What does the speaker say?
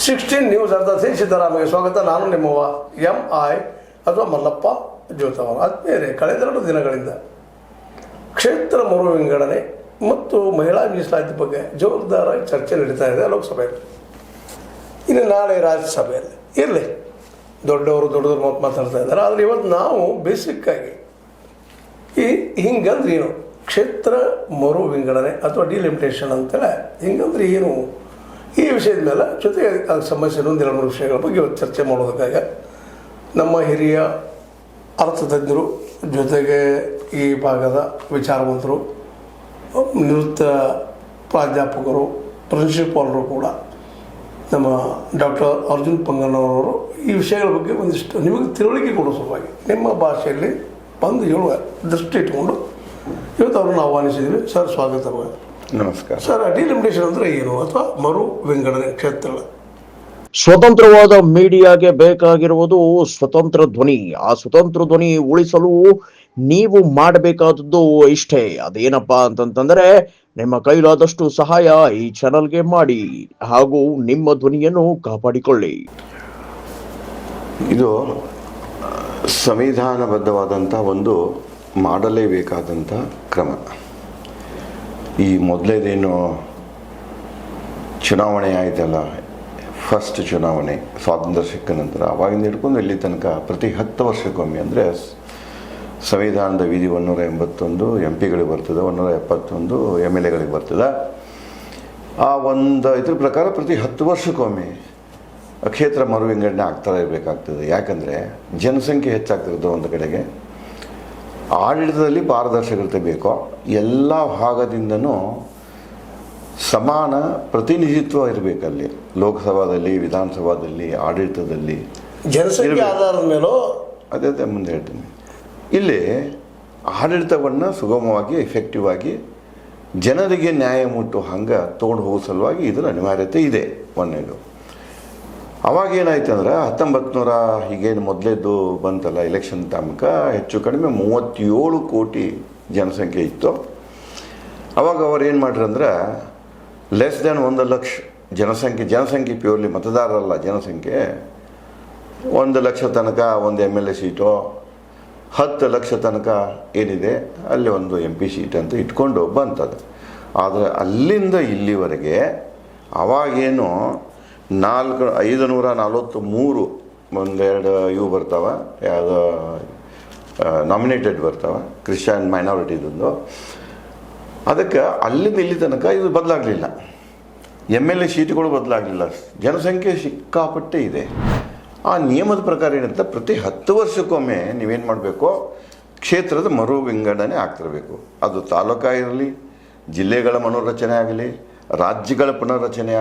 16 news ಅರ್ಥ ಶ್ರೀ ಸಿದ್ದರಾಮಯ್ಯ ಸ್ವಾಗತ. ನಾನು ನಿಮ್ಮವ MI ಅಥವಾ ಮಲ್ಲಪ್ಪ ಜ್ಯೋತವನ. ಆದ್ಮೇಲೆ ಕಳೆದ 2 ದಿನಗಳಿಂದ ಕ್ಷೇತ್ರ ಮರು ವಿಂಗಡಣೆ ಮತ್ತು ಮಹಿಳಾ ಮೀಸಲಾತಿ ಬಗ್ಗೆ ಜೋರ್ದಾರಾಗಿ ಚರ್ಚೆ ನಡೀತಾ ಇದೆ ಲೋಕಸಭೆಯಲ್ಲಿ. ಇನ್ನು ನಾಳೆ ರಾಜ್ಯಸಭೆಯಲ್ಲಿ ಇರಲಿ, ದೊಡ್ಡವರು ಮಾತಾಡ್ತಾ ಇದ್ದಾರೆ. ಆದರೆ ಇವತ್ತು ನಾವು ಬೇಸಿಕ್ಕಾಗಿ ಹಿಂಗಂದ್ರೆ ಏನು ಕ್ಷೇತ್ರ ಮರು ವಿಂಗಡಣೆ ಅಥವಾ ಡಿಲಿಮಿಟೇಷನ್ ಅಂತೇಳಿ ಹಿಂಗಂದ್ರೆ ಏನು, ಈ ವಿಷಯದ ಮೇಲೆ ಜೊತೆಗೆ ಅದಕ್ಕೆ ಸಂಬಂಧಿಸಿದ 2-3 ವಿಷಯಗಳ ಬಗ್ಗೆ ಇವತ್ತು ಚರ್ಚೆ ಮಾಡೋದಕ್ಕಾಗಿ ನಮ್ಮ ಹಿರಿಯ ಅರ್ಥತಜ್ಞರು, ಜೊತೆಗೆ ಈ ಭಾಗದ ವಿಚಾರವಂತರು, ನಿವೃತ್ತ ಪ್ರಾಧ್ಯಾಪಕರು, ಪ್ರಿನ್ಸಿಪಾಲರು ಕೂಡ ನಮ್ಮ ಡಾಕ್ಟರ್ ಅರ್ಜುನ್ ಪಂಗಣ್ಣವರವರು ಈ ವಿಷಯಗಳ ಬಗ್ಗೆ ಒಂದಿಷ್ಟು ನಿಮಗೆ ತಿಳುವಳಿಕೆ ಕೊಡೋ ಸಲುವಾಗಿ ನಿಮ್ಮ ಭಾಷೆಯಲ್ಲಿ ಬಂದು ಹೇಳುವ ದೃಷ್ಟಿ ಇಟ್ಕೊಂಡು ಇವತ್ತು ಅವ್ರನ್ನ ಆಹ್ವಾನಿಸಿದ್ವಿ. ಸರ್, ಸ್ವಾಗತ. ನಮಸ್ಕಾರ ಸರ್. ಡಿಲಿಮಿಟೇಷನ್ ಅಂದರೆ ಏನು ಅಥವಾ ಮರು ವಿಂಗಡಣೆ ಕ್ಷೇತ್ರಗಳ? ಸ್ವತಂತ್ರವಾದ ಮೀಡಿಯಾಗೆ ಬೇಕಾಗಿರುವುದು ಸ್ವತಂತ್ರ ಧ್ವನಿ. ಆ ಸ್ವತಂತ್ರ ಧ್ವನಿ ಉಳಿಸಲು ನೀವು ಮಾಡಬೇಕಾದದ್ದು ಇಷ್ಟೇ. ಅದೇನಪ್ಪಾ ಅಂತಂತಂದ್ರೆ ನಿಮ್ಮ ಕೈಲಾದಷ್ಟು ಸಹಾಯ ಈ ಚಾನಲ್ಗೆ ಮಾಡಿ ಹಾಗೂ ನಿಮ್ಮ ಧ್ವನಿಯನ್ನು ಕಾಪಾಡಿಕೊಳ್ಳಿ. ಇದು ಸಂವಿಧಾನಬದ್ಧವಾದಂಥ ಒಂದು ಮಾಡಲೇಬೇಕಾದಂಥ ಕ್ರಮ. ಈ ಮೊದಲೇದೇನು ಚುನಾವಣೆ ಆಯಿತಲ್ಲ, ಫಸ್ಟ್ ಚುನಾವಣೆ ಸ್ವಾತಂತ್ರ್ಯ ಸಿಕ್ಕ ನಂತರ, ಅವಾಗಿಂದ ಹಿಡ್ಕೊಂಡು ಇಲ್ಲಿ ತನಕ ಪ್ರತಿ 10 ವರ್ಷಕ್ಕೊಮ್ಮೆ, ಅಂದರೆ ಸಂವಿಧಾನದ ವಿಧಿ 181 MP ಗಳಿಗೆ ಬರ್ತದೆ, 171 MLAಗಳಿಗೆ ಬರ್ತದೆ. ಆ ಒಂದು ಇದ್ರ ಪ್ರಕಾರ ಪ್ರತಿ 10 ವರ್ಷಕ್ಕೊಮ್ಮೆ ಕ್ಷೇತ್ರ ಮರು ವಿಂಗಡಣೆ ಆಗ್ತಾ ಇರಬೇಕಾಗ್ತದೆ. ಯಾಕಂದರೆ ಜನಸಂಖ್ಯೆ ಹೆಚ್ಚಾಗ್ತಿರೋದು ಒಂದು ಕಡೆಗೆ, ಆಡಳಿತದಲ್ಲಿ ಪಾರದರ್ಶಕತೆ ಬೇಕೋ, ಎಲ್ಲ ಭಾಗದಿಂದನೂ ಸಮಾನ ಪ್ರತಿನಿಧಿತ್ವ ಇರಬೇಕಲ್ಲಿ, ಲೋಕಸಭಾದಲ್ಲಿ, ವಿಧಾನಸಭಾದಲ್ಲಿ, ಆಡಳಿತದಲ್ಲಿ. ಜನಸಂಖ್ಯೆ ಆಧಾರದ ಮೇಲೂ ಅದೇ ಮುಂದೆ ಹೇಳ್ತೀನಿ. ಇಲ್ಲಿ ಆಡಳಿತವನ್ನು ಸುಗಮವಾಗಿ, ಎಫೆಕ್ಟಿವ್ ಆಗಿ ಜನರಿಗೆ ನ್ಯಾಯ ಮುಟ್ಟುವ ಹಂಗೆ ತೊಗೊಂಡು ಹೋಗೋ ಸಲುವಾಗಿ ಇದರ ಅನಿವಾರ್ಯತೆ ಇದೆ. ಒಂದೇದು ಅವಾಗೇನಾಯ್ತು ಅಂದ್ರೆ 1900 ಹೀಗೇನು ಮೊದಲೇದು ಬಂತಲ್ಲ ಎಲೆಕ್ಷನ್ ತನಕ ಹೆಚ್ಚು ಕಡಿಮೆ 37 ಕೋಟಿ ಜನಸಂಖ್ಯೆ ಇತ್ತು. ಅವಾಗ ಅವ್ರು ಏನು ಮಾಡ್ರಿ ಅಂದ್ರೆ ಲೆಸ್ ದ್ಯಾನ್ 1 ಲಕ್ಷ ಜನಸಂಖ್ಯೆ ಪ್ಯೂರ್ಲಿ ಮತದಾರರಲ್ಲ, ಜನಸಂಖ್ಯೆ 1 ಲಕ್ಷ ತನಕ ಒಂದು MLA ಸೀಟು, 10 ಲಕ್ಷ ತನಕ ಏನಿದೆ ಅಲ್ಲಿ ಒಂದು MP ಸೀಟ್ ಅಂತ ಇಟ್ಕೊಂಡು ಬಂತದು. ಆದರೆ ಅಲ್ಲಿಂದ ಇಲ್ಲಿವರೆಗೆ ಅವಾಗೇನು 543 ಒಂದೆರಡು ಇವು ಬರ್ತಾವೆ, ಯಾವುದೋ ನಾಮಿನೇಟೆಡ್ ಬರ್ತಾವೆ ಕ್ರಿಶ್ಚಿಯನ್ ಮೈನಾರಿಟಿದೊಂದು. ಅದಕ್ಕೆ ಅಲ್ಲಿಂದ ಇಲ್ಲಿ ತನಕ ಇದು ಬದಲಾಗಲಿಲ್ಲ, MLA ಸೀಟುಗಳು ಬದಲಾಗಲಿಲ್ಲ, ಜನಸಂಖ್ಯೆ ಸಿಕ್ಕಾಪಟ್ಟೆ ಇದೆ. ಆ ನಿಯಮದ ಪ್ರಕಾರ ಏನಂತ ಪ್ರತಿ 10 ವರ್ಷಕ್ಕೊಮ್ಮೆ ನೀವೇನು ಮಾಡಬೇಕು, ಕ್ಷೇತ್ರದ ಮರು ವಿಂಗಡಣೆ ಆಗ್ತಿರಬೇಕು. ಅದು ತಾಲೂಕಾ ಇರಲಿ, ಜಿಲ್ಲೆಗಳ ಮನೋರಚನೆ ಆಗಲಿ, ರಾಜ್ಯಗಳ ಪುನರ್ರಚನೆ ಆಗಲಿ,